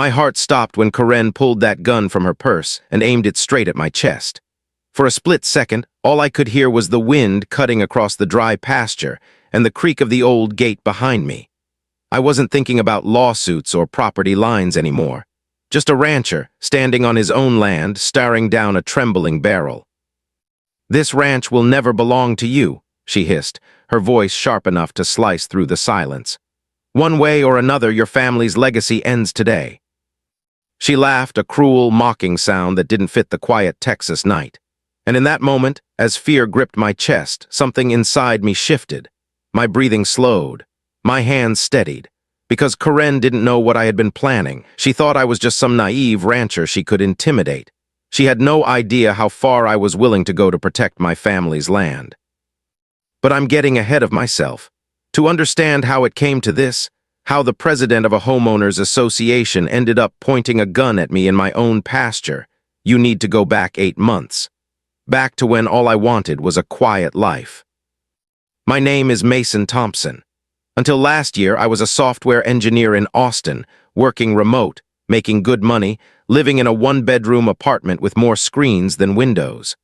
My heart stopped when Karen pulled that gun from her purse and aimed it straight at my chest. For a split second, all I could hear was the wind cutting across the dry pasture and the creak of the old gate behind me. I wasn't thinking about lawsuits or property lines anymore. Just a rancher, standing on his own land, staring down a trembling barrel. "This ranch will never belong to you," she hissed, her voice sharp enough to slice through the silence. "One way or another, your family's legacy ends today." She laughed, a cruel, mocking sound that didn't fit the quiet Texas night. And in that moment, as fear gripped my chest, something inside me shifted. My breathing slowed. My hands steadied. Because Karen didn't know what I had been planning. She thought I was just some naive rancher she could intimidate. She had no idea how far I was willing to go to protect my family's land. But I'm getting ahead of myself. To understand how it came to this, how the president of a homeowners association ended up pointing a gun at me in my own pasture, you need to go back 8 months. Back to when all I wanted was a quiet life. My name is Mason Thompson. Until last year, I was a software engineer in Austin, working remote, making good money, living in a one-bedroom apartment with more screens than windows.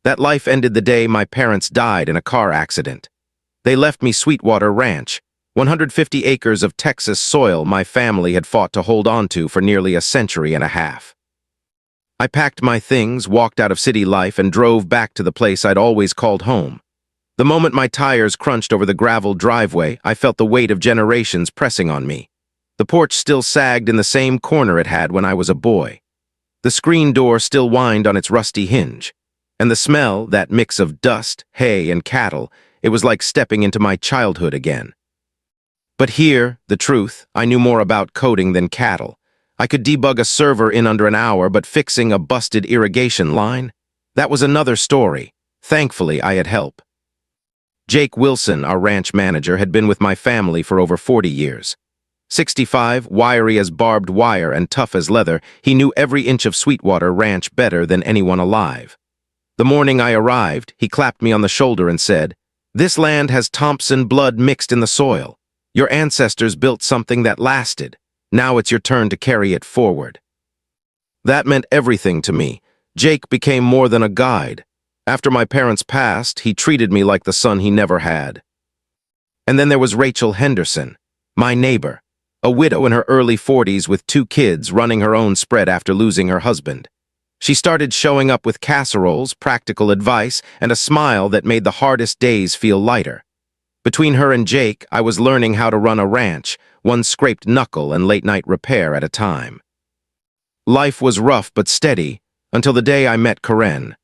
That life ended the day my parents died in a car accident. They left me Sweetwater Ranch, 150 acres of Texas soil my family had fought to hold on to for nearly a century and a half. I packed my things, walked out of city life, and drove back to the place I'd always called home. The moment my tires crunched over the gravel driveway, I felt the weight of generations pressing on me. The porch still sagged in the same corner it had when I was a boy. The screen door still whined on its rusty hinge. And the smell, that mix of dust, hay, and cattle, it was like stepping into my childhood again. But here, the truth, I knew more about coding than cattle. I could debug a server in under an hour, but fixing a busted irrigation line? That was another story. Thankfully, I had help. Jake Wilson, our ranch manager, had been with my family for over 40 years. 65, wiry as barbed wire and tough as leather, he knew every inch of Sweetwater Ranch better than anyone alive. The morning I arrived, he clapped me on the shoulder and said, "This land has Thompson blood mixed in the soil. Your ancestors built something that lasted. Now it's your turn to carry it forward." That meant everything to me. Jake became more than a guide. After my parents passed, he treated me like the son he never had. And then there was Rachel Henderson, my neighbor, a widow in her early 40s with 2 kids running her own spread after losing her husband. She started showing up with casseroles, practical advice, and a smile that made the hardest days feel lighter. Between her and Jake, I was learning how to run a ranch, one scraped knuckle and late-night repair at a time. Life was rough but steady until the day I met Karen.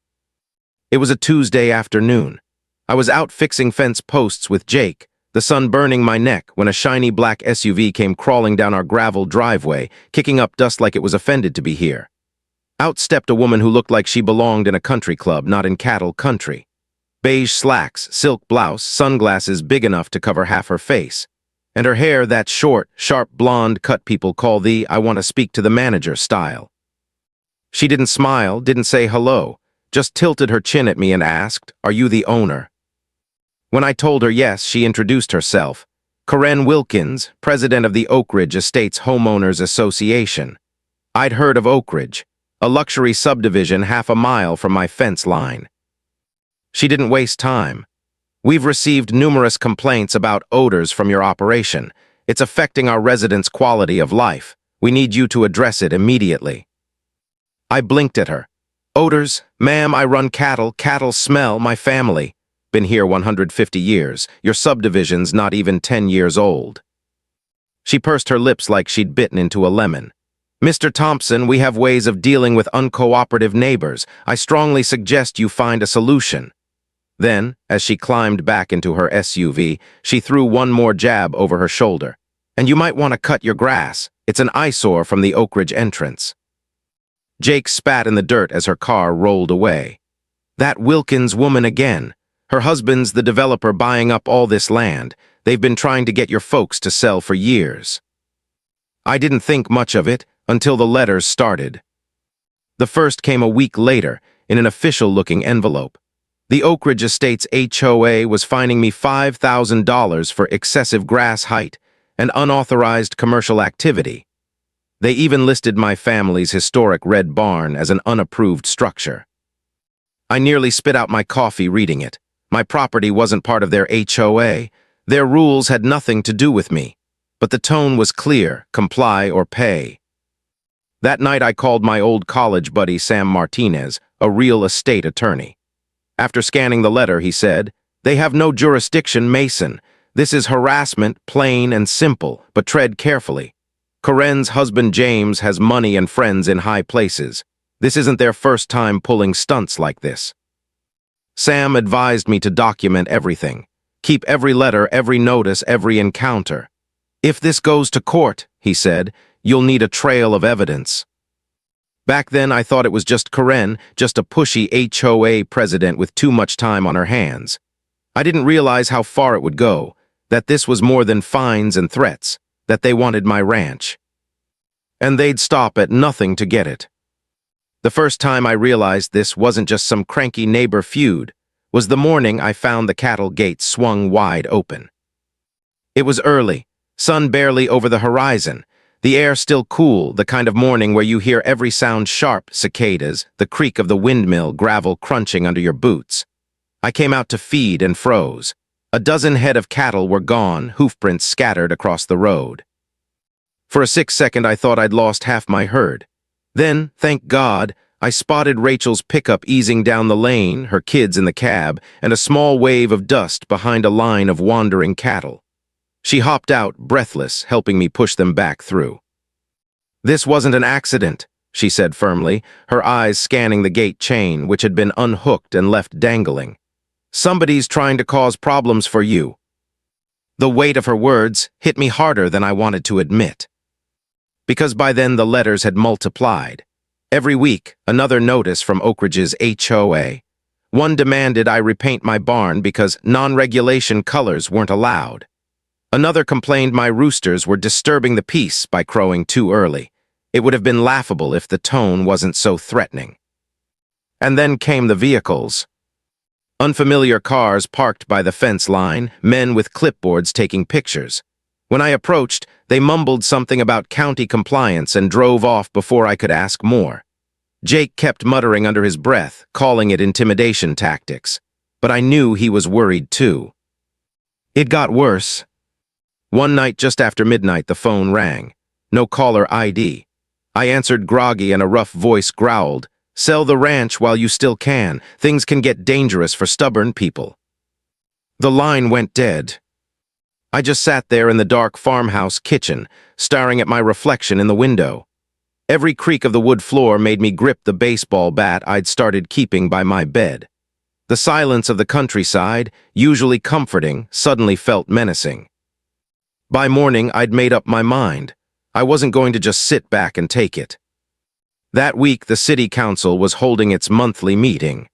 It was a Tuesday afternoon. I was out fixing fence posts with Jake, the sun burning my neck, when a shiny black SUV came crawling down our gravel driveway, kicking up dust like it was offended to be here. Out stepped a woman who looked like she belonged in a country club, not in cattle country. Beige slacks, silk blouse, sunglasses big enough to cover half her face. And her hair that short, sharp blonde cut people call the "I want to speak to the manager" style. She didn't smile, didn't say hello, just tilted her chin at me and asked, "Are you the owner?" When I told her yes, she introduced herself. Karen Wilkins, president of the Oak Ridge Estates Homeowners Association. I'd heard of Oak Ridge, a luxury subdivision half a mile from my fence line. She didn't waste time. "We've received numerous complaints about odors from your operation. It's affecting our residents' quality of life. We need you to address it immediately." I blinked at her. "Odors? Ma'am, I run cattle. Cattle smell my family. Been here 150 years. Your subdivision's not even 10 years old." She pursed her lips like she'd bitten into a lemon. "Mr. Thompson, we have ways of dealing with uncooperative neighbors. I strongly suggest you find a solution." Then, as she climbed back into her SUV, she threw one more jab over her shoulder. "And you might want to cut your grass. It's an eyesore from the Oak Ridge entrance." Jake spat in the dirt as her car rolled away. That Wilkins woman again. Her husband's the developer buying up all this land. They've been trying to get your folks to sell for years. I didn't think much of it until the letters started. The first came a week later, in an official-looking envelope. The Oak Ridge Estates HOA was fining me $5,000 for excessive grass height and unauthorized commercial activity. They even listed my family's historic red barn as an unapproved structure. I nearly spit out my coffee reading it. My property wasn't part of their HOA. Their rules had nothing to do with me. But the tone was clear: comply or pay. That night I called my old college buddy Sam Martinez, a real estate attorney. After scanning the letter, he said, "They have no jurisdiction, Mason. This is harassment, plain and simple, but tread carefully. Karen's husband James has money and friends in high places. This isn't their first time pulling stunts like this." Sam advised me to document everything. Keep every letter, every notice, every encounter. "If this goes to court," he said, "you'll need a trail of evidence." Back then, I thought it was just Karen, just a pushy HOA president with too much time on her hands. I didn't realize how far it would go, that this was more than fines and threats, that they wanted my ranch. And they'd stop at nothing to get it. The first time I realized this wasn't just some cranky neighbor feud was the morning I found the cattle gate swung wide open. It was early, sun barely over the horizon, the air still cool, the kind of morning where you hear every sound sharp: cicadas, the creak of the windmill, gravel crunching under your boots. I came out to feed and froze. A dozen head of cattle were gone, hoofprints scattered across the road. For a 6 second I thought I'd lost half my herd. Then, thank God, I spotted Rachel's pickup easing down the lane, her kids in the cab, and a small wave of dust behind a line of wandering cattle. She hopped out, breathless, helping me push them back through. "This wasn't an accident," she said firmly, her eyes scanning the gate chain, which had been unhooked and left dangling. "Somebody's trying to cause problems for you." The weight of her words hit me harder than I wanted to admit. Because by then the letters had multiplied. Every week, another notice from Oak Ridge's HOA. One demanded I repaint my barn because non-regulation colors weren't allowed. Another complained my roosters were disturbing the peace by crowing too early. It would have been laughable if the tone wasn't so threatening. And then came the vehicles. Unfamiliar cars parked by the fence line, men with clipboards taking pictures. When I approached, they mumbled something about county compliance and drove off before I could ask more. Jake kept muttering under his breath, calling it intimidation tactics. But I knew he was worried too. It got worse. One night just after midnight, the phone rang. No caller ID. I answered groggy and a rough voice growled, "Sell the ranch while you still can. Things can get dangerous for stubborn people." The line went dead. I just sat there in the dark farmhouse kitchen, staring at my reflection in the window. Every creak of the wood floor made me grip the baseball bat I'd started keeping by my bed. The silence of the countryside, usually comforting, suddenly felt menacing. By morning, I'd made up my mind. I wasn't going to just sit back and take it. That week, the city council was holding its monthly meeting.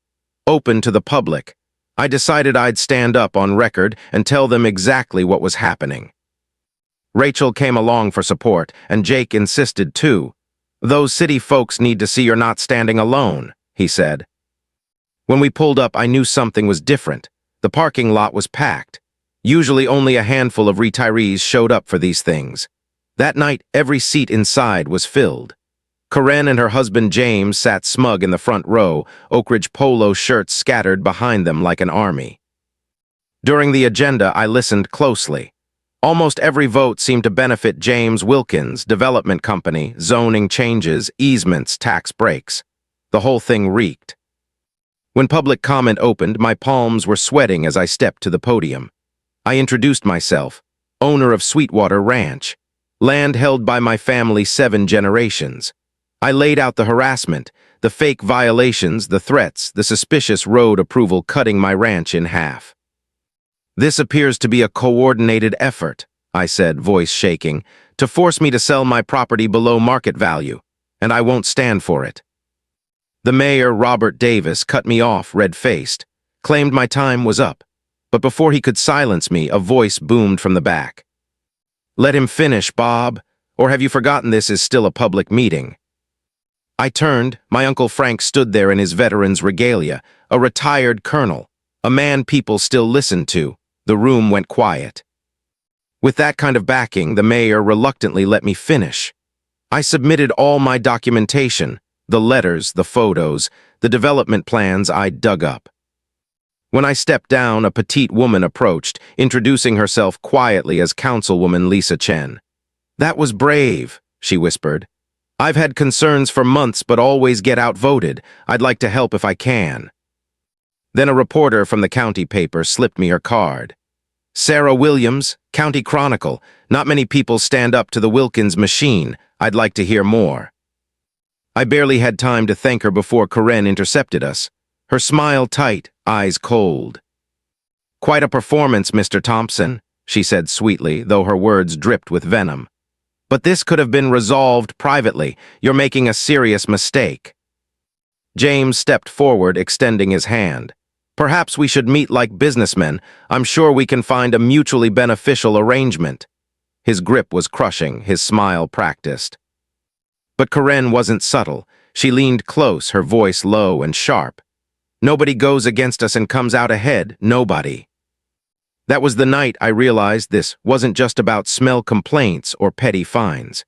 Open to the public, I decided I'd stand up on record and tell them exactly what was happening. Rachel came along for support, and Jake insisted too. "Those city folks need to see you're not standing alone," he said. When we pulled up, I knew something was different. The parking lot was packed. Usually only a handful of retirees showed up for these things. That night, every seat inside was filled. Karen and her husband James sat smug in the front row, Oak Ridge polo shirts scattered behind them like an army. During the agenda, I listened closely. Almost every vote seemed to benefit James Wilkins, development company, zoning changes, easements, tax breaks. The whole thing reeked. When public comment opened, my palms were sweating as I stepped to the podium. I introduced myself, owner of Sweetwater Ranch, land held by my family 7 generations. I laid out the harassment, the fake violations, the threats, the suspicious road approval cutting my ranch in half. "This appears to be a coordinated effort," I said, voice shaking, "to force me to sell my property below market value, and I won't stand for it." The mayor, Robert Davis, cut me off, red-faced, claimed my time was up. But before he could silence me, a voice boomed from the back. "Let him finish, Bob, or have you forgotten this is still a public meeting?" I turned. My Uncle Frank stood there in his veteran's regalia, a retired colonel, a man people still listened to. The room went quiet. With that kind of backing, the mayor reluctantly let me finish. I submitted all my documentation, the letters, the photos, the development plans I'd dug up. When I stepped down, a petite woman approached, introducing herself quietly as Councilwoman Lisa Chen. "That was brave," she whispered. "I've had concerns for months but always get outvoted. I'd like to help if I can." Then a reporter from the county paper slipped me her card. "Sarah Williams, County Chronicle. Not many people stand up to the Wilkins machine. I'd like to hear more." I barely had time to thank her before Karen intercepted us, her smile tight, eyes cold. "Quite a performance, Mr. Thompson," she said sweetly, though her words dripped with venom. "But this could have been resolved privately. You're making a serious mistake." James stepped forward, extending his hand. "Perhaps we should meet like businessmen. I'm sure we can find a mutually beneficial arrangement." His grip was crushing, his smile practiced. But Karen wasn't subtle. She leaned close, her voice low and sharp. "Nobody goes against us and comes out ahead. Nobody." That was the night I realized this wasn't just about smell complaints or petty fines.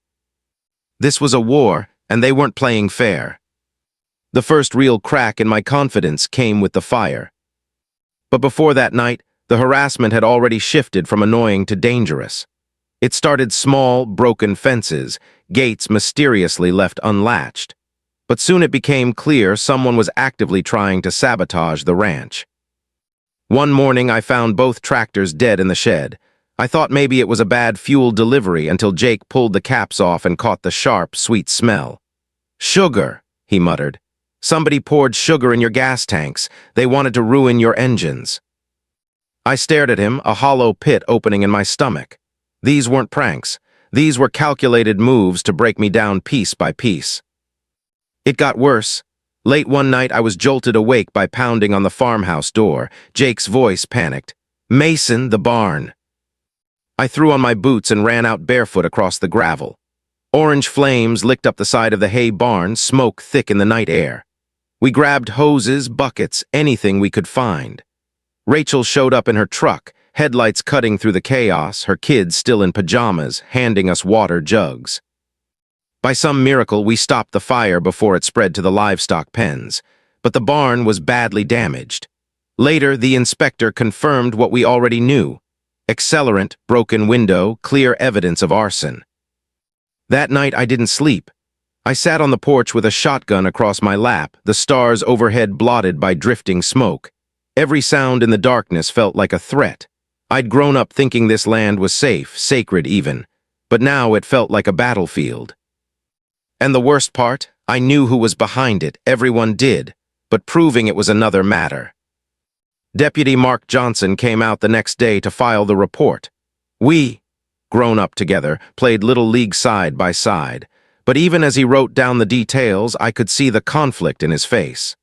This was a war, and they weren't playing fair. The first real crack in my confidence came with the fire. But before that night, the harassment had already shifted from annoying to dangerous. It started small, broken fences, gates mysteriously left unlatched. But soon it became clear someone was actively trying to sabotage the ranch. One morning I found both tractors dead in the shed. I thought maybe it was a bad fuel delivery until Jake pulled the caps off and caught the sharp, sweet smell. "Sugar," he muttered. "Somebody poured sugar in your gas tanks. They wanted to ruin your engines." I stared at him, a hollow pit opening in my stomach. These weren't pranks. These were calculated moves to break me down piece by piece. It got worse. Late one night I was jolted awake by pounding on the farmhouse door. Jake's voice panicked. "Mason, the barn." I threw on my boots and ran out barefoot across the gravel. Orange flames licked up the side of the hay barn, smoke thick in the night air. We grabbed hoses, buckets, anything we could find. Rachel showed up in her truck, headlights cutting through the chaos, her kids still in pajamas, handing us water jugs. By some miracle, we stopped the fire before it spread to the livestock pens, but the barn was badly damaged. Later, the inspector confirmed what we already knew. Accelerant, broken window, clear evidence of arson. That night, I didn't sleep. I sat on the porch with a shotgun across my lap, the stars overhead blotted by drifting smoke. Every sound in the darkness felt like a threat. I'd grown up thinking this land was safe, sacred even, but now it felt like a battlefield. And the worst part, I knew who was behind it, everyone did, but proving it was another matter. Deputy Mark Johnson came out the next day to file the report. We, grown up together, played Little League side by side, but even as he wrote down the details, I could see the conflict in his face.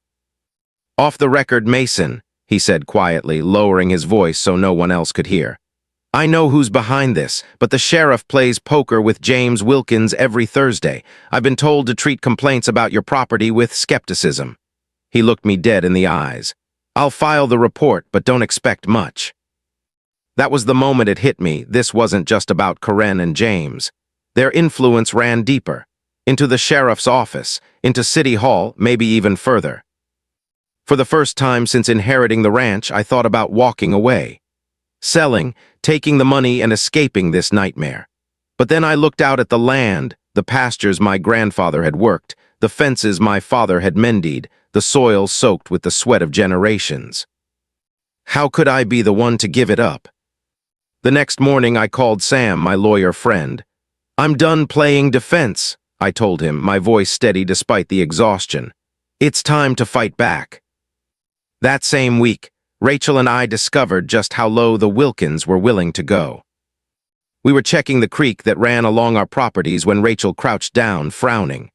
"Off the record, Mason," he said quietly, lowering his voice so no one else could hear. "I know who's behind this, but the sheriff plays poker with James Wilkins every Thursday. I've been told to treat complaints about your property with skepticism." He looked me dead in the eyes. "I'll file the report, but don't expect much." That was the moment it hit me. This wasn't just about Karen and James. Their influence ran deeper, into the sheriff's office, into City Hall, maybe even further. For the first time since inheriting the ranch, I thought about walking away. Selling, taking the money and escaping this nightmare. But then I looked out at the land, the pastures my grandfather had worked, the fences my father had mended, the soil soaked with the sweat of generations. How could I be the one to give it up? The next morning I called Sam, my lawyer friend. "I'm done playing defense," I told him, my voice steady despite the exhaustion. "It's time to fight back." That same week, Rachel and I discovered just how low the Wilkins were willing to go. We were checking the creek that ran along our properties when Rachel crouched down, frowning.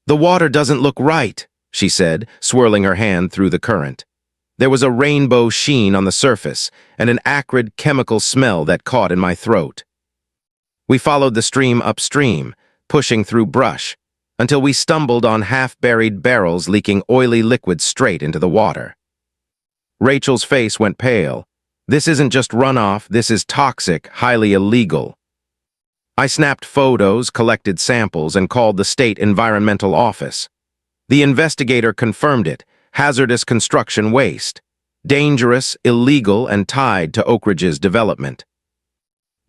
"The water doesn't look right," she said, swirling her hand through the current. There was a rainbow sheen on the surface and an acrid chemical smell that caught in my throat. We followed the stream upstream, pushing through brush, until we stumbled on half-buried barrels leaking oily liquid straight into the water. Rachel's face went pale. "This isn't just runoff, this is toxic, highly illegal." I snapped photos, collected samples, and called the state environmental office. The investigator confirmed it: hazardous construction waste. Dangerous, illegal, and tied to Oak Ridge's development.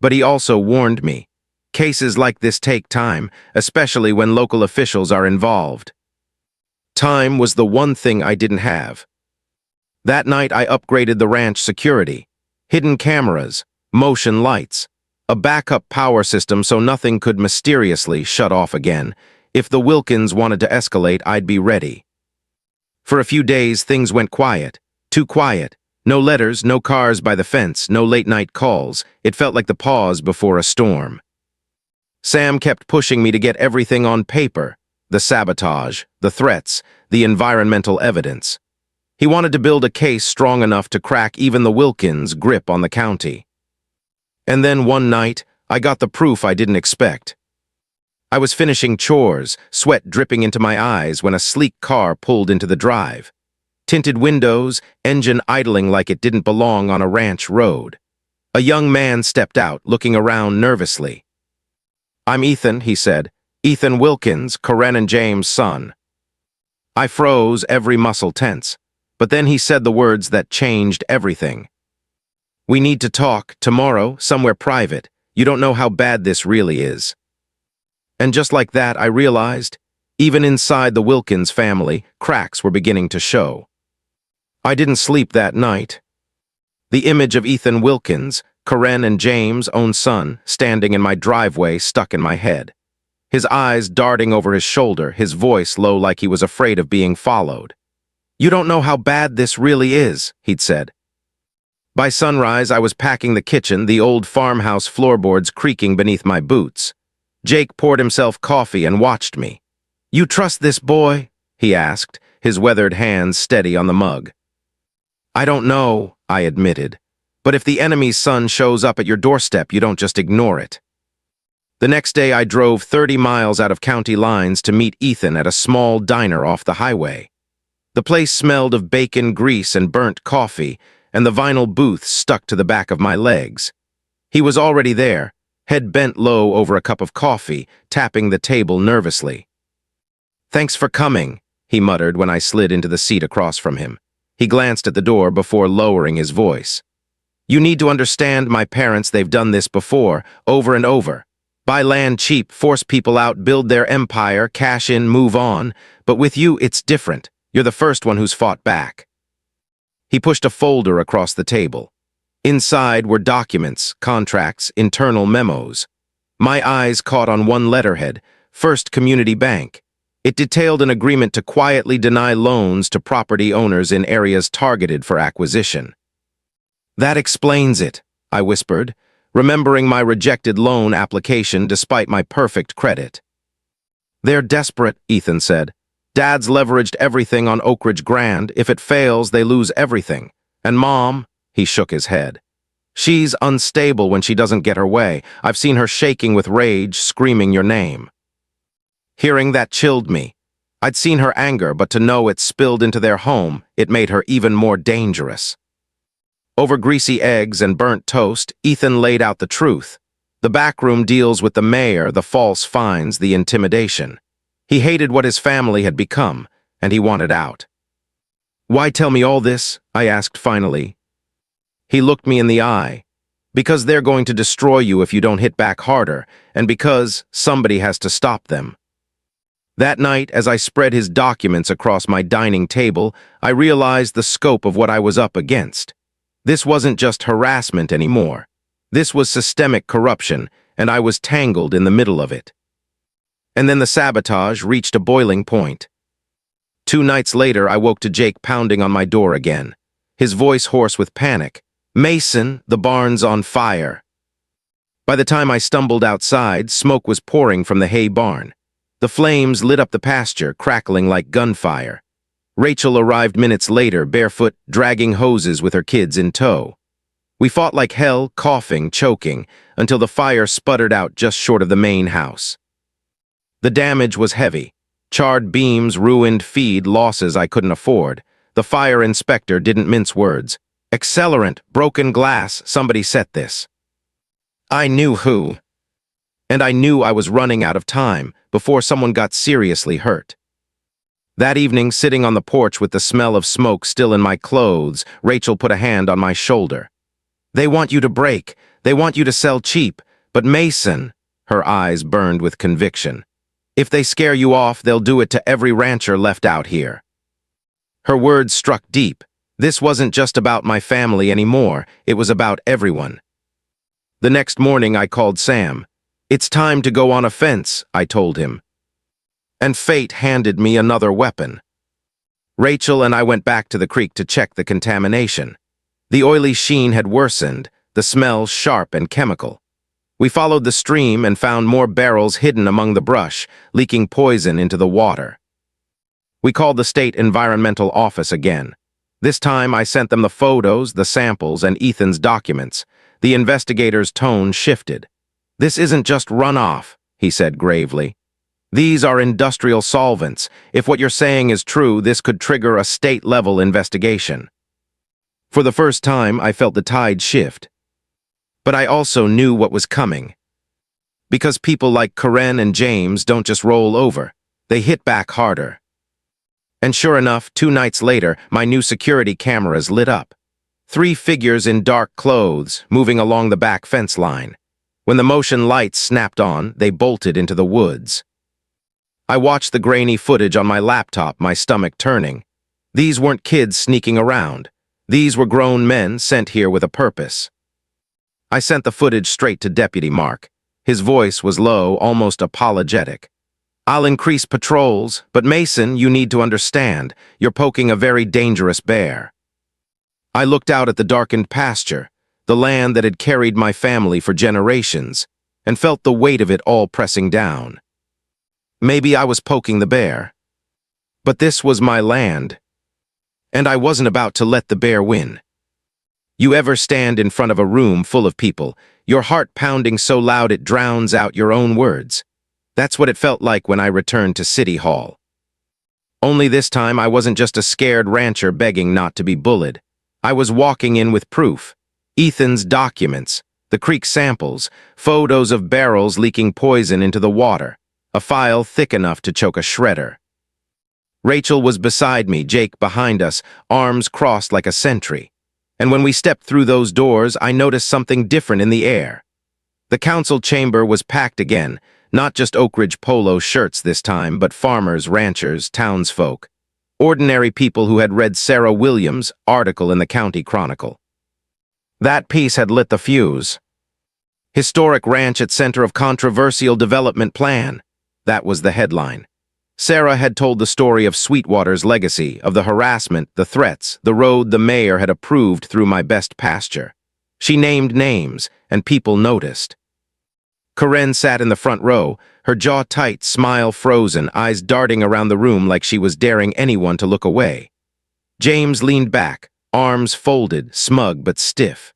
But he also warned me. Cases like this take time, especially when local officials are involved. Time was the one thing I didn't have. That night I upgraded the ranch security. Hidden cameras, motion lights, a backup power system so nothing could mysteriously shut off again. If the Wilkins wanted to escalate, I'd be ready. For a few days, things went quiet. Too quiet. No letters, no cars by the fence, no late-night calls. It felt like the pause before a storm. Sam kept pushing me to get everything on paper: the sabotage, the threats, the environmental evidence. He wanted to build a case strong enough to crack even the Wilkins' grip on the county. And then one night, I got the proof I didn't expect. I was finishing chores, sweat dripping into my eyes, when a sleek car pulled into the drive. Tinted windows, engine idling like it didn't belong on a ranch road. A young man stepped out, looking around nervously. "I'm Ethan," he said. "Ethan Wilkins, Karen and James' son." I froze, every muscle tense. But then he said the words that changed everything. "We need to talk, tomorrow, somewhere private. You don't know how bad this really is." And just like that, I realized, even inside the Wilkins family, cracks were beginning to show. I didn't sleep that night. The image of Ethan Wilkins, Karen and James' own son, standing in my driveway, stuck in my head. His eyes darting over his shoulder, his voice low like he was afraid of being followed. "You don't know how bad this really is," he'd said. By sunrise, I was packing the kitchen, the old farmhouse floorboards creaking beneath my boots. Jake poured himself coffee and watched me. "You trust this boy?" he asked, his weathered hands steady on the mug. "I don't know," I admitted. "But if the enemy's son shows up at your doorstep, you don't just ignore it." The next day, I drove 30 miles out of county lines to meet Ethan at a small diner off the highway. The place smelled of bacon, grease, and burnt coffee, and the vinyl booth stuck to the back of my legs. He was already there, head bent low over a cup of coffee, tapping the table nervously. "Thanks for coming," he muttered when I slid into the seat across from him. He glanced at the door before lowering his voice. "You need to understand my parents. They've done this before, over and over. Buy land cheap, force people out, build their empire, cash in, move on. But with you, it's different. You're the first one who's fought back." He pushed a folder across the table. Inside were documents, contracts, internal memos. My eyes caught on one letterhead: First Community Bank. It detailed an agreement to quietly deny loans to property owners in areas targeted for acquisition. "That explains it," I whispered, remembering my rejected loan application despite my perfect credit. "They're desperate," Ethan said. "Dad's leveraged everything on Oak Ridge Grand. If it fails, they lose everything. And Mom," he shook his head, "she's unstable when she doesn't get her way. I've seen her shaking with rage, screaming your name." Hearing that chilled me. I'd seen her anger, but to know it spilled into their home, it made her even more dangerous. Over greasy eggs and burnt toast, Ethan laid out the truth. The backroom deals with the mayor, the false fines, the intimidation. He hated what his family had become, and he wanted out. "Why tell me all this?" I asked finally. He looked me in the eye. "Because they're going to destroy you if you don't hit back harder, and because somebody has to stop them." That night, as I spread his documents across my dining table, I realized the scope of what I was up against. This wasn't just harassment anymore. This was systemic corruption, and I was tangled in the middle of it. And then the sabotage reached a boiling point. 2 nights later, I woke to Jake pounding on my door again, his voice hoarse with panic. "Mason, the barn's on fire." By the time I stumbled outside, smoke was pouring from the hay barn. The flames lit up the pasture, crackling like gunfire. Rachel arrived minutes later, barefoot, dragging hoses with her kids in tow. We fought like hell, coughing, choking, until the fire sputtered out just short of the main house. The damage was heavy. Charred beams, ruined feed, losses I couldn't afford. The fire inspector didn't mince words. "Accelerant, broken glass, somebody set this." I knew who. And I knew I was running out of time before someone got seriously hurt. That evening, sitting on the porch with the smell of smoke still in my clothes, Rachel put a hand on my shoulder. "They want you to break. They want you to sell cheap. But Mason," her eyes burned with conviction, "if they scare you off, they'll do it to every rancher left out here." Her words struck deep. This wasn't just about my family anymore. It was about everyone. The next morning, I called Sam. "It's time to go on a fence," I told him. And fate handed me another weapon. Rachel and I went back to the creek to check the contamination. The oily sheen had worsened, the smell sharp and chemical. We followed the stream and found more barrels hidden among the brush, leaking poison into the water. We called the state environmental office again. This time I sent them the photos, the samples, and Ethan's documents. The investigator's tone shifted. "This isn't just runoff," he said gravely. "These are industrial solvents. If what you're saying is true, this could trigger a state-level investigation." For the first time, I felt the tide shift. But I also knew what was coming. Because people like Karen and James don't just roll over, they hit back harder. And sure enough, 2 nights later, my new security cameras lit up. 3 figures in dark clothes, moving along the back fence line. When the motion lights snapped on, they bolted into the woods. I watched the grainy footage on my laptop, my stomach turning. These weren't kids sneaking around. These were grown men sent here with a purpose. I sent the footage straight to Deputy Mark. His voice was low, almost apologetic. "I'll increase patrols, but Mason, you need to understand, you're poking a very dangerous bear." I looked out at the darkened pasture, the land that had carried my family for generations, and felt the weight of it all pressing down. Maybe I was poking the bear. But this was my land, and I wasn't about to let the bear win. You ever stand in front of a room full of people, your heart pounding so loud it drowns out your own words? That's what it felt like when I returned to City Hall. Only this time I wasn't just a scared rancher begging not to be bullied. I was walking in with proof. Ethan's documents, the creek samples, photos of barrels leaking poison into the water, a file thick enough to choke a shredder. Rachel was beside me, Jake behind us, arms crossed like a sentry. And when we stepped through those doors, I noticed something different in the air. The council chamber was packed again, not just Oak Ridge polo shirts this time, but farmers, ranchers, townsfolk. Ordinary people who had read Sarah Williams' article in the County Chronicle. That piece had lit the fuse. "Historic ranch at center of controversial development plan." That was the headline. Sarah had told the story of Sweetwater's legacy, of the harassment, the threats, the road the mayor had approved through my best pasture. She named names, and people noticed. Karen sat in the front row, her jaw tight, smile frozen, eyes darting around the room like she was daring anyone to look away. James leaned back, arms folded, smug but stiff.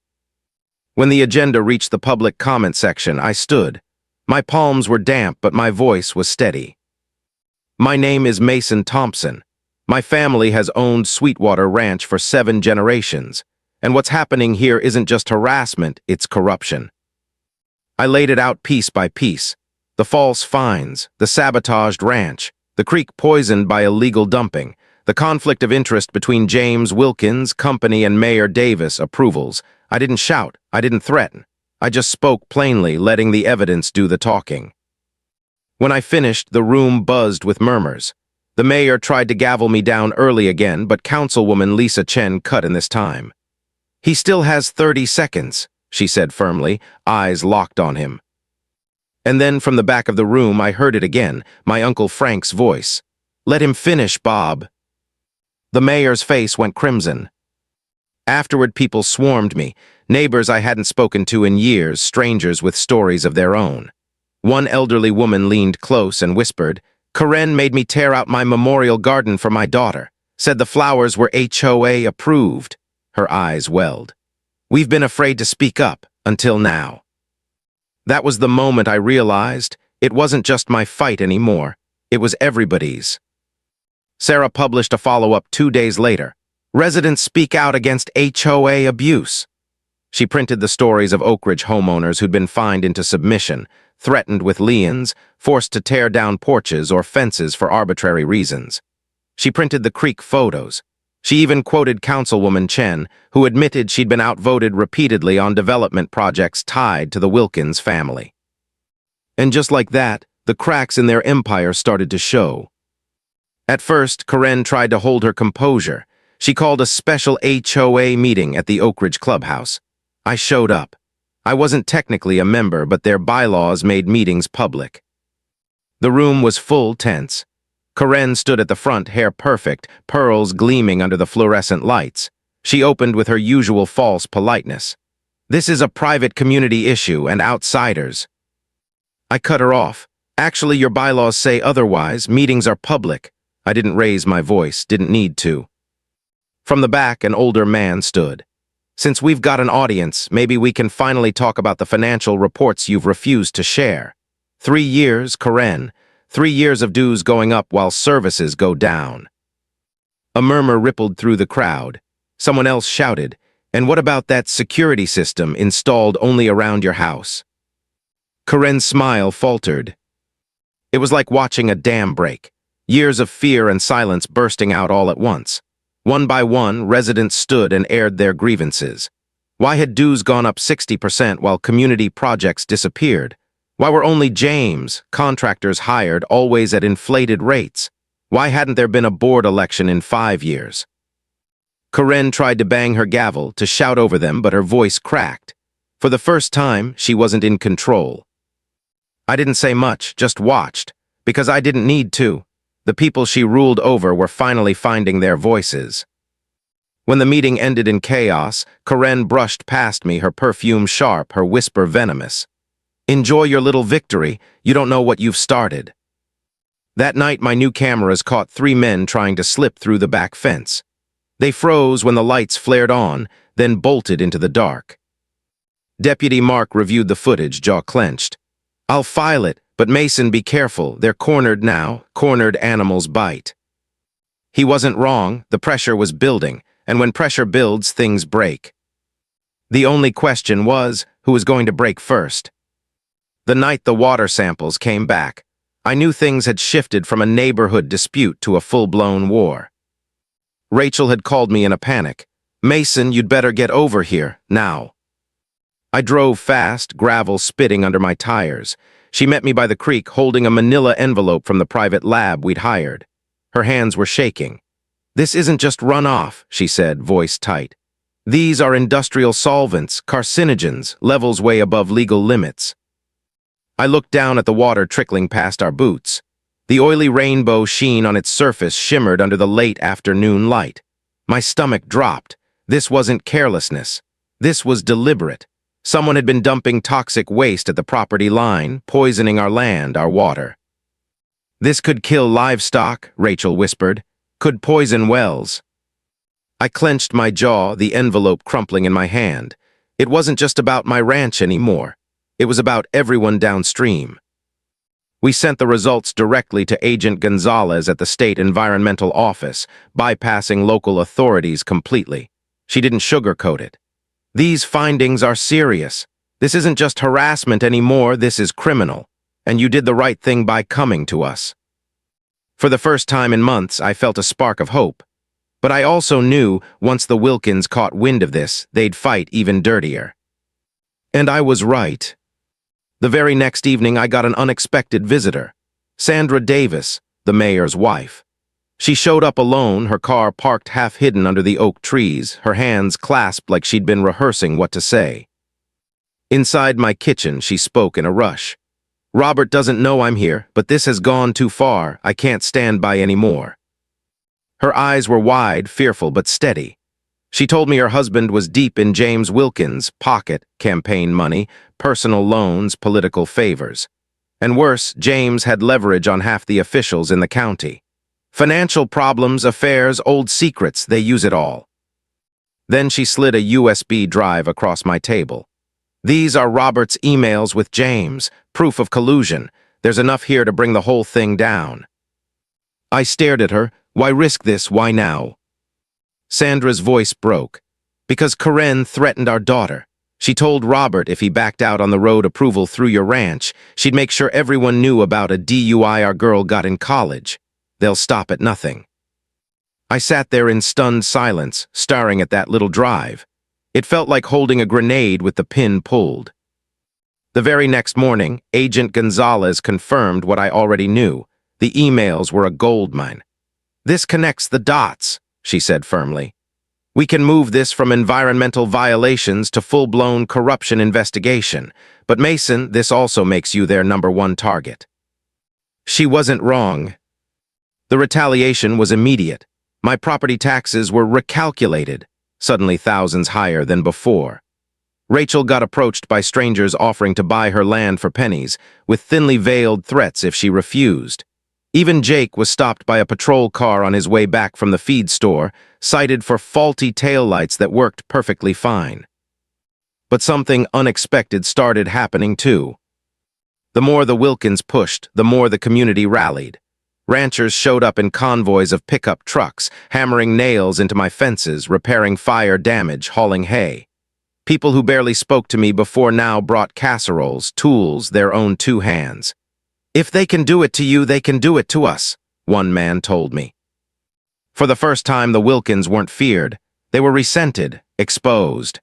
When the agenda reached the public comment section, I stood. My palms were damp, but my voice was steady. "My name is Mason Thompson. My family has owned Sweetwater Ranch for 7 generations, and what's happening here isn't just harassment, it's corruption." I laid it out piece by piece. The false fines, the sabotaged ranch, the creek poisoned by illegal dumping, the conflict of interest between James Wilkins' company and Mayor Davis' approvals. I didn't shout, I didn't threaten. I just spoke plainly, letting the evidence do the talking. When I finished, the room buzzed with murmurs. The mayor tried to gavel me down early again, but Councilwoman Lisa Chen cut in this time. "He still has 30 seconds, she said firmly, eyes locked on him. And then from the back of the room I heard it again, my Uncle Frank's voice. "Let him finish, Bob." The mayor's face went crimson. Afterward, people swarmed me, neighbors I hadn't spoken to in years, strangers with stories of their own. One elderly woman leaned close and whispered, "Karen made me tear out my memorial garden for my daughter, said the flowers were HOA approved." Her eyes welled. "We've been afraid to speak up, until now." That was the moment I realized it wasn't just my fight anymore, it was everybody's. Sarah published a follow-up 2 days later. "Residents speak out against HOA abuse." She printed the stories of Oak Ridge homeowners who'd been fined into submission, threatened with liens, forced to tear down porches or fences for arbitrary reasons. She printed the creek photos. She even quoted Councilwoman Chen, who admitted she'd been outvoted repeatedly on development projects tied to the Wilkins family. And just like that, the cracks in their empire started to show. At first, Karen tried to hold her composure. She called a special HOA meeting at the Oak Ridge Clubhouse. I showed up. I wasn't technically a member, but their bylaws made meetings public. The room was full tense. Karen stood at the front, hair perfect, pearls gleaming under the fluorescent lights. She opened with her usual false politeness. "This is a private community issue, and outsiders." I cut her off. "Actually, your bylaws say otherwise. Meetings are public." I didn't raise my voice, didn't need to. From the back, an older man stood. "Since we've got an audience, maybe we can finally talk about the financial reports you've refused to share. 3 years, Karen. 3 years of dues going up while services go down." A murmur rippled through the crowd. Someone else shouted, "And what about that security system installed only around your house?" Karen's smile faltered. It was like watching a dam break. Years of fear and silence bursting out all at once. One by one, residents stood and aired their grievances. Why had dues gone up 60% while community projects disappeared? Why were only James, contractors hired, always at inflated rates? Why hadn't there been a board election in 5 years? Karen tried to bang her gavel, to shout over them, but her voice cracked. For the first time, she wasn't in control. I didn't say much, just watched, because I didn't need to. The people she ruled over were finally finding their voices. When the meeting ended in chaos, Karen brushed past me, her perfume sharp, her whisper venomous. "Enjoy your little victory. You don't know what you've started." That night, my new cameras caught 3 men trying to slip through the back fence. They froze when the lights flared on, then bolted into the dark. Deputy Mark reviewed the footage, jaw clenched. "I'll file it, but Mason, be careful. They're cornered now. Cornered animals bite." He wasn't wrong. The pressure was building, and when pressure builds, things break. The only question was, who was going to break first? The night the water samples came back, I knew things had shifted from a neighborhood dispute to a full-blown war. Rachel had called me in a panic. "Mason, you'd better get over here, now." I drove fast, gravel spitting under my tires. She met me by the creek, holding a manila envelope from the private lab we'd hired. Her hands were shaking. "This isn't just runoff," she said, voice tight. "These are industrial solvents, carcinogens, levels way above legal limits." I looked down at the water trickling past our boots. The oily rainbow sheen on its surface shimmered under the late afternoon light. My stomach dropped. This wasn't carelessness. This was deliberate. Someone had been dumping toxic waste at the property line, poisoning our land, our water. "This could kill livestock," Rachel whispered. "Could poison wells." I clenched my jaw, the envelope crumpling in my hand. It wasn't just about my ranch anymore. It was about everyone downstream. We sent the results directly to Agent Gonzalez at the State Environmental Office, bypassing local authorities completely. She didn't sugarcoat it. "These findings are serious. This isn't just harassment anymore, this is criminal. And you did the right thing by coming to us." For the first time in months, I felt a spark of hope. But I also knew, once the Wilkins caught wind of this, they'd fight even dirtier. And I was right. The very next evening, I got an unexpected visitor. Sandra Davis, the mayor's wife. She showed up alone, her car parked half-hidden under the oak trees, her hands clasped like she'd been rehearsing what to say. Inside my kitchen, she spoke in a rush. "Robert doesn't know I'm here, but this has gone too far. I can't stand by anymore." Her eyes were wide, fearful, but steady. She told me her husband was deep in James Wilkins' pocket, campaign money, personal loans, political favors. And worse, James had leverage on half the officials in the county. Financial problems, affairs, old secrets, they use it all. Then she slid a USB drive across my table. "These are Robert's emails with James, proof of collusion. There's enough here to bring the whole thing down." I stared at her. Why risk this? Why now? Sandra's voice broke. "Because Karen threatened our daughter. She told Robert if he backed out on the road approval through your ranch, she'd make sure everyone knew about a DUI our girl got in college. They'll stop at nothing. I sat there in stunned silence, staring at that little drive. It felt like holding a grenade with the pin pulled. The very next morning, Agent Gonzalez confirmed what I already knew. The emails were a goldmine. "This connects the dots," she said firmly. "We can move this from environmental violations to full-blown corruption investigation. But Mason, this also makes you their #1 target." She wasn't wrong. The retaliation was immediate. My property taxes were recalculated, suddenly thousands higher than before. Rachel got approached by strangers offering to buy her land for pennies, with thinly veiled threats if she refused. Even Jake was stopped by a patrol car on his way back from the feed store, cited for faulty taillights that worked perfectly fine. But something unexpected started happening too. The more the Wilkins pushed, the more the community rallied. Ranchers showed up in convoys of pickup trucks, hammering nails into my fences, repairing fire damage, hauling hay. People who barely spoke to me before now brought casseroles, tools, their own two hands. "If they can do it to you, they can do it to us," one man told me. For the first time, the Wilkins weren't feared. They were resented, exposed.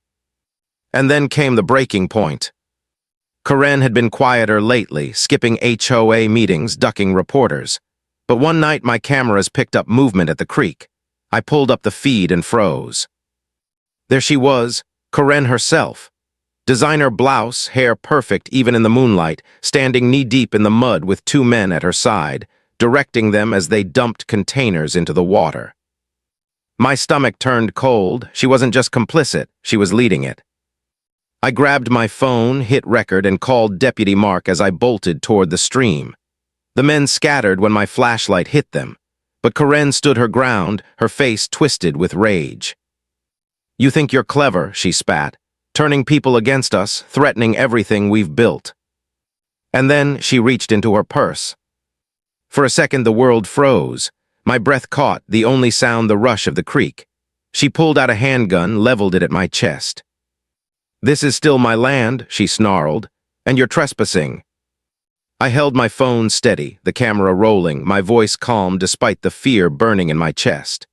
And then came the breaking point. Karen had been quieter lately, skipping HOA meetings, ducking reporters. But one night my cameras picked up movement at the creek. I pulled up the feed and froze. There she was, Karen herself. Designer blouse, hair perfect even in the moonlight, standing knee-deep in the mud with two men at her side, directing them as they dumped containers into the water. My stomach turned cold. She wasn't just complicit, she was leading it. I grabbed my phone, hit record, and called Deputy Mark as I bolted toward the stream. The men scattered when my flashlight hit them, but Karen stood her ground, her face twisted with rage. "You think you're clever," she spat, "turning people against us, threatening everything we've built." And then she reached into her purse. For a second the world froze. My breath caught, the only sound the rush of the creek. She pulled out a handgun, leveled it at my chest. "This is still my land," she snarled, "and you're trespassing." I held my phone steady, the camera rolling, my voice calm despite the fear burning in my chest.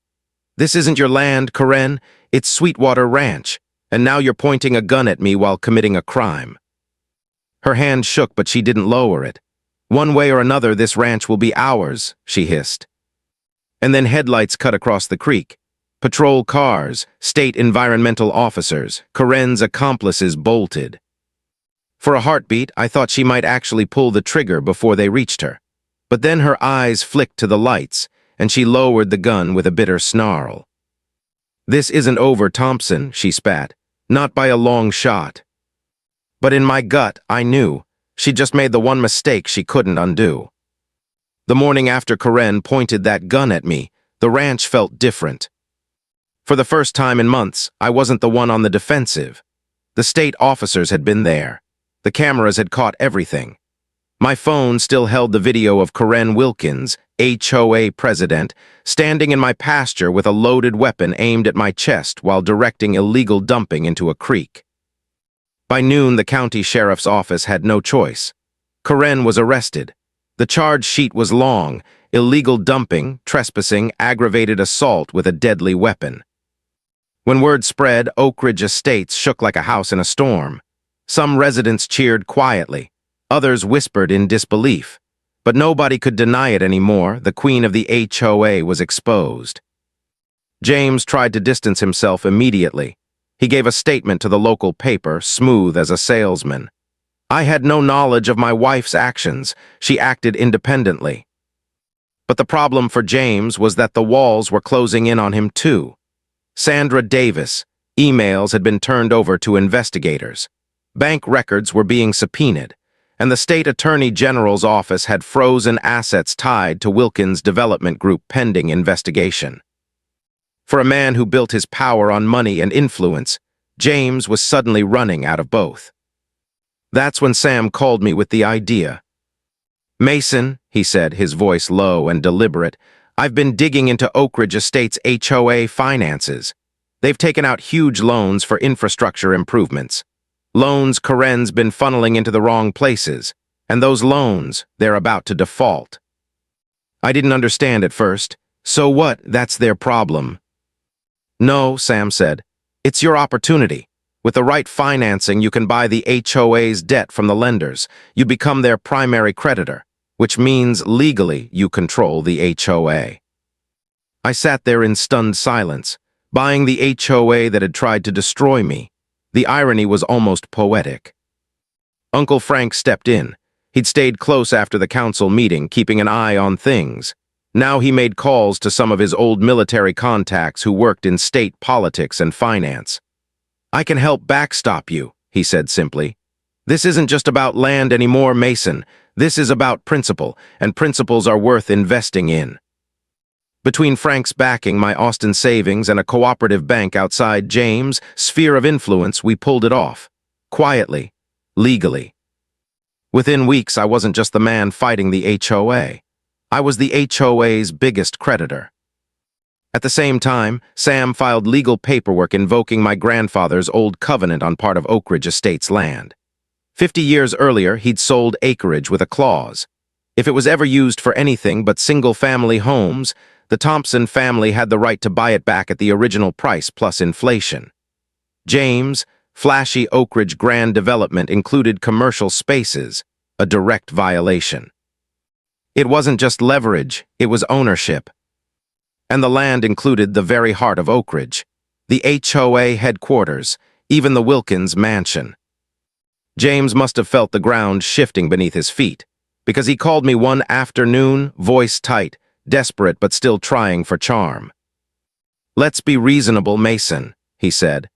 "This isn't your land, Karen. It's Sweetwater Ranch, and now you're pointing a gun at me while committing a crime." Her hand shook, but she didn't lower it. "One way or another, this ranch will be ours," she hissed. And then headlights cut across the creek. Patrol cars, state environmental officers, Karen's accomplices bolted. For a heartbeat, I thought she might actually pull the trigger before they reached her. But then her eyes flicked to the lights, and she lowered the gun with a bitter snarl. "This isn't over, Thompson," she spat. "Not by a long shot." But in my gut, I knew. She'd just made the one mistake she couldn't undo. The morning after Karen pointed that gun at me, the ranch felt different. For the first time in months, I wasn't the one on the defensive. The state officers had been there. The cameras had caught everything. My phone still held the video of Karen Wilkins, HOA president, standing in my pasture with a loaded weapon aimed at my chest while directing illegal dumping into a creek. By noon, the county sheriff's office had no choice. Karen was arrested. The charge sheet was long: illegal dumping, trespassing, aggravated assault with a deadly weapon. When word spread, Oak Ridge Estates shook like a house in a storm. Some residents cheered quietly. Others whispered in disbelief. But nobody could deny it anymore. The queen of the HOA was exposed. James tried to distance himself immediately. He gave a statement to the local paper, smooth as a salesman. "I had no knowledge of my wife's actions. She acted independently." But the problem for James was that the walls were closing in on him too. Sandra Davis. Emails had been turned over to investigators. Bank records were being subpoenaed, and the state attorney general's office had frozen assets tied to Wilkins Development Group pending investigation. For a man who built his power on money and influence, James was suddenly running out of both. That's when Sam called me with the idea. "Mason," he said, his voice low and deliberate, "I've been digging into Oak Ridge Estates' HOA finances. They've taken out huge loans for infrastructure improvements. Loans Karen's been funneling into the wrong places, and those loans, they're about to default. I didn't understand at first. So what? That's their problem. No, Sam said. It's your opportunity. With the right financing, you can buy the HOA's debt from the lenders. You become their primary creditor, which means legally you control the HOA. I sat there in stunned silence, buying the HOA that had tried to destroy me. The irony was almost poetic. Uncle Frank stepped in. He'd stayed close after the council meeting, keeping an eye on things. Now he made calls to some of his old military contacts who worked in state politics and finance. I can help backstop you, he said simply. This isn't just about land anymore, Mason. This is about principle, and principles are worth investing in. Between Frank's backing, my Austin savings, and a cooperative bank outside James' sphere of influence, we pulled it off. Quietly. Legally. Within weeks, I wasn't just the man fighting the HOA. I was the HOA's biggest creditor. At the same time, Sam filed legal paperwork invoking my grandfather's old covenant on part of Oak Ridge Estate's land. 50 years earlier, he'd sold acreage with a clause. If it was ever used for anything but single-family homes, the Thompson family had the right to buy it back at the original price plus inflation. James' flashy Oak Ridge grand development included commercial spaces, a direct violation. It wasn't just leverage, it was ownership. And the land included the very heart of Oak Ridge, the HOA headquarters, even the Wilkins mansion. James must have felt the ground shifting beneath his feet, because he called me one afternoon, voice tight, desperate but still trying for charm. "Let's be reasonable, Mason," he said.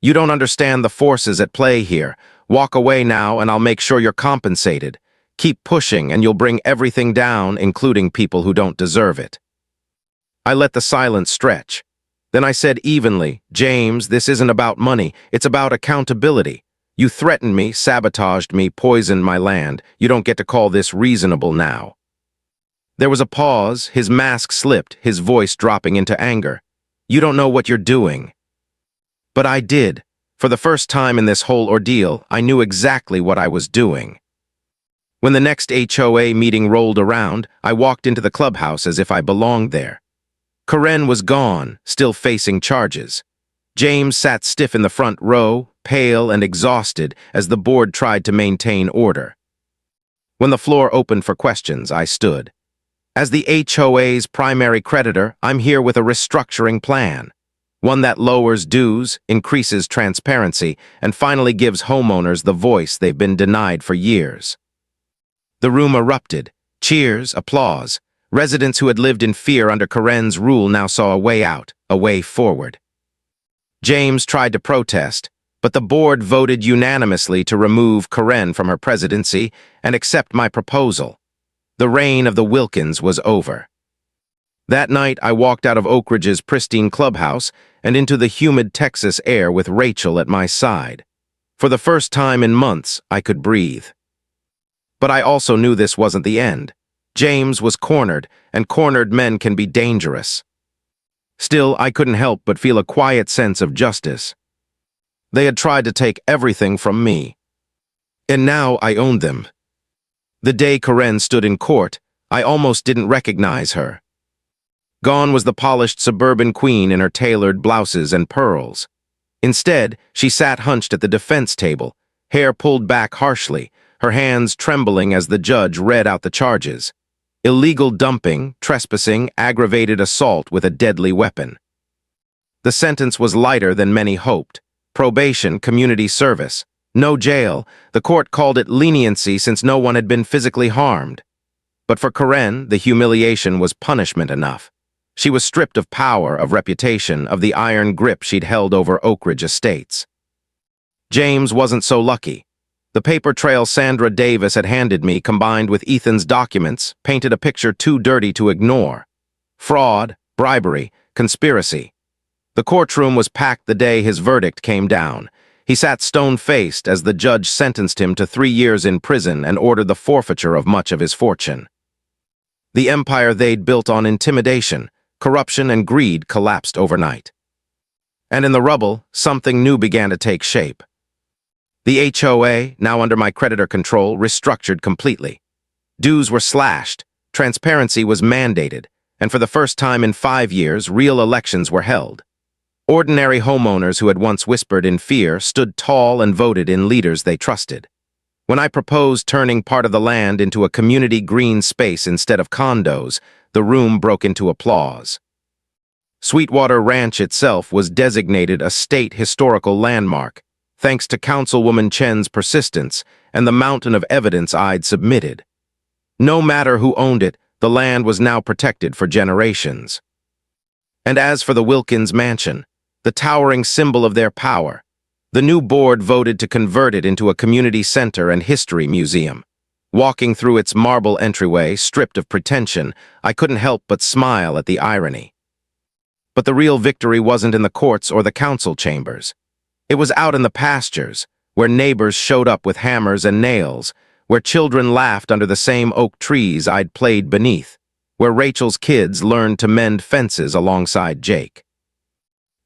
"You don't understand the forces at play here. Walk away now and I'll make sure you're compensated. Keep pushing and you'll bring everything down, including people who don't deserve it." I let the silence stretch. Then I said evenly, "James, this isn't about money. It's about accountability. You threatened me, sabotaged me, poisoned my land. You don't get to call this reasonable now." There was a pause, his mask slipped, his voice dropping into anger. "You don't know what you're doing." But I did. For the first time in this whole ordeal, I knew exactly what I was doing. When the next HOA meeting rolled around, I walked into the clubhouse as if I belonged there. Karen was gone, still facing charges. James sat stiff in the front row, pale and exhausted as the board tried to maintain order. When the floor opened for questions, I stood. As the HOA's primary creditor, I'm here with a restructuring plan. One that lowers dues, increases transparency, and finally gives homeowners the voice they've been denied for years. The room erupted. Cheers, applause. Residents who had lived in fear under Karen's rule now saw a way out, a way forward. James tried to protest, but the board voted unanimously to remove Karen from her presidency and accept my proposal. The reign of the Wilkins was over. That night, I walked out of Oak Ridge's pristine clubhouse and into the humid Texas air with Rachel at my side. For the first time in months, I could breathe. But I also knew this wasn't the end. James was cornered, and cornered men can be dangerous. Still, I couldn't help but feel a quiet sense of justice. They had tried to take everything from me. And now I owned them. The day Karen stood in court, I almost didn't recognize her. Gone was the polished suburban queen in her tailored blouses and pearls. Instead, she sat hunched at the defense table, hair pulled back harshly, her hands trembling as the judge read out the charges. Illegal dumping, trespassing, aggravated assault with a deadly weapon. The sentence was lighter than many hoped. Probation, community service. No jail. The court called it leniency since no one had been physically harmed. But for Karen, the humiliation was punishment enough. She was stripped of power, of reputation, of the iron grip she'd held over Oak Ridge Estates. James wasn't so lucky. The paper trail Sandra Davis had handed me, combined with Ethan's documents, painted a picture too dirty to ignore. Fraud, bribery, conspiracy. The courtroom was packed the day his verdict came down. He sat stone-faced as the judge sentenced him to 3 years in prison and ordered the forfeiture of much of his fortune. The empire they'd built on intimidation, corruption, and greed collapsed overnight. And in the rubble, something new began to take shape. The HOA, now under my creditor control, restructured completely. Dues were slashed, transparency was mandated, and for the first time in 5 years, real elections were held. Ordinary homeowners who had once whispered in fear stood tall and voted in leaders they trusted. When I proposed turning part of the land into a community green space instead of condos, the room broke into applause. Sweetwater Ranch itself was designated a state historical landmark, thanks to Councilwoman Chen's persistence and the mountain of evidence I'd submitted. No matter who owned it, the land was now protected for generations. And as for the Wilkins Mansion, the towering symbol of their power, the new board voted to convert it into a community center and history museum. Walking through its marble entryway, stripped of pretension, I couldn't help but smile at the irony. But the real victory wasn't in the courts or the council chambers. It was out in the pastures, where neighbors showed up with hammers and nails, where children laughed under the same oak trees I'd played beneath, where Rachel's kids learned to mend fences alongside Jake.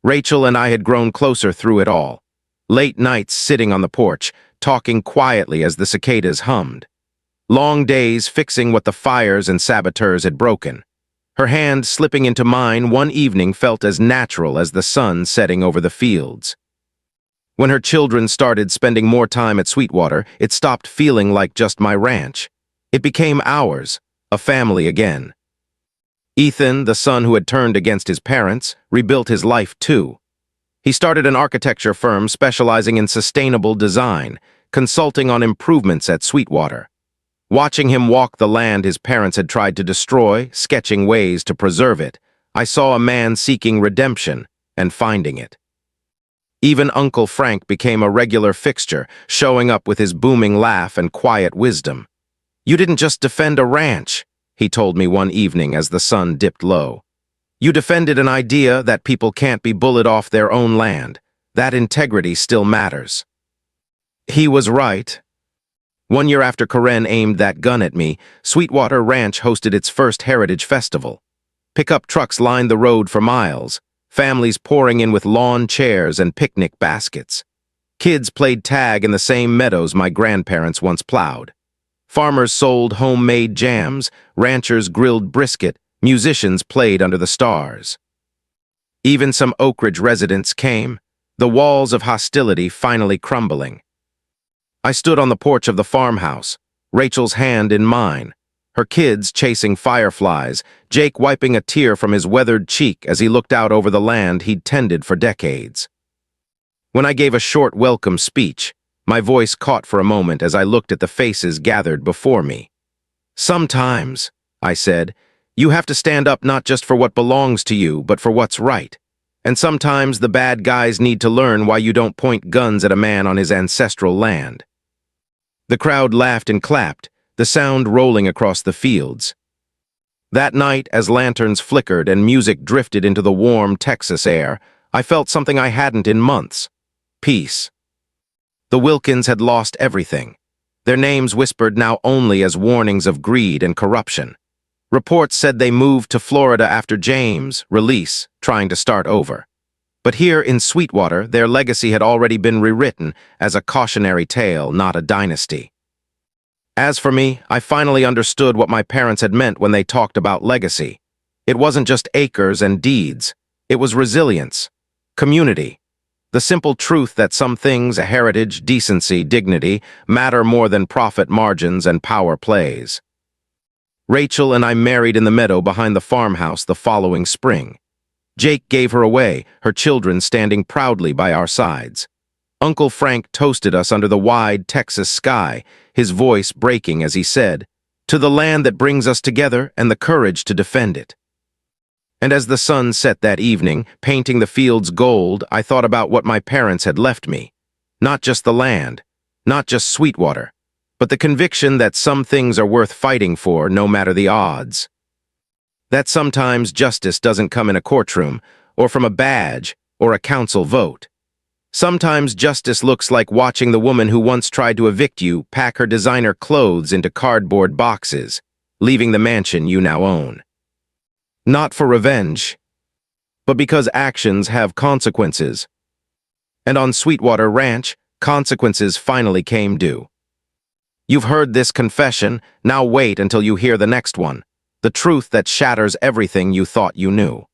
Rachel and I had grown closer through it all, late nights sitting on the porch, talking quietly as the cicadas hummed. Long days fixing what the fires and saboteurs had broken. Her hand slipping into mine one evening felt as natural as the sun setting over the fields. When her children started spending more time at Sweetwater, it stopped feeling like just my ranch. It became ours, a family again. Ethan, the son who had turned against his parents, rebuilt his life too. He started an architecture firm specializing in sustainable design, consulting on improvements at Sweetwater. Watching him walk the land his parents had tried to destroy, sketching ways to preserve it, I saw a man seeking redemption and finding it. Even Uncle Frank became a regular fixture, showing up with his booming laugh and quiet wisdom. "You didn't just defend a ranch," he told me one evening as the sun dipped low. "You defended an idea that people can't be bullied off their own land. That integrity still matters." He was right. 1 year after Karen aimed that gun at me, Sweetwater Ranch hosted its first Heritage Festival. Pickup trucks lined the road for miles, families pouring in with lawn chairs and picnic baskets. Kids played tag in the same meadows my grandparents once plowed. Farmers sold homemade jams, ranchers grilled brisket, musicians played under the stars. Even some Oak Ridge residents came, the walls of hostility finally crumbling. I stood on the porch of the farmhouse, Rachel's hand in mine, her kids chasing fireflies, Jake wiping a tear from his weathered cheek as he looked out over the land he'd tended for decades. When I gave a short welcome speech, my voice caught for a moment as I looked at the faces gathered before me. "Sometimes," I said, "you have to stand up not just for what belongs to you, but for what's right. And sometimes the bad guys need to learn why you don't point guns at a man on his ancestral land." The crowd laughed and clapped, the sound rolling across the fields. That night, as lanterns flickered and music drifted into the warm Texas air, I felt something I hadn't in months: peace. The Wilkins had lost everything, their names whispered now only as warnings of greed and corruption. Reports said they moved to Florida after James' release, trying to start over. But here in Sweetwater, their legacy had already been rewritten as a cautionary tale, not a dynasty. As for me, I finally understood what my parents had meant when they talked about legacy. It wasn't just acres and deeds. It was resilience, community, the simple truth that some things, heritage, decency, dignity, matter more than profit margins and power plays. Rachel and I married in the meadow behind the farmhouse the following spring. Jake gave her away, her children standing proudly by our sides. Uncle Frank toasted us under the wide Texas sky, his voice breaking as he said, "To the land that brings us together and the courage to defend it." And as the sun set that evening, painting the fields gold, I thought about what my parents had left me. Not just the land, not just Sweetwater, but the conviction that some things are worth fighting for no matter the odds. That sometimes justice doesn't come in a courtroom, or from a badge, or a council vote. Sometimes justice looks like watching the woman who once tried to evict you pack her designer clothes into cardboard boxes, leaving the mansion you now own. Not for revenge, but because actions have consequences. And on Sweetwater Ranch, Consequences finally came due. You've heard this confession, now wait until you hear the next one. The truth that shatters everything you thought you knew.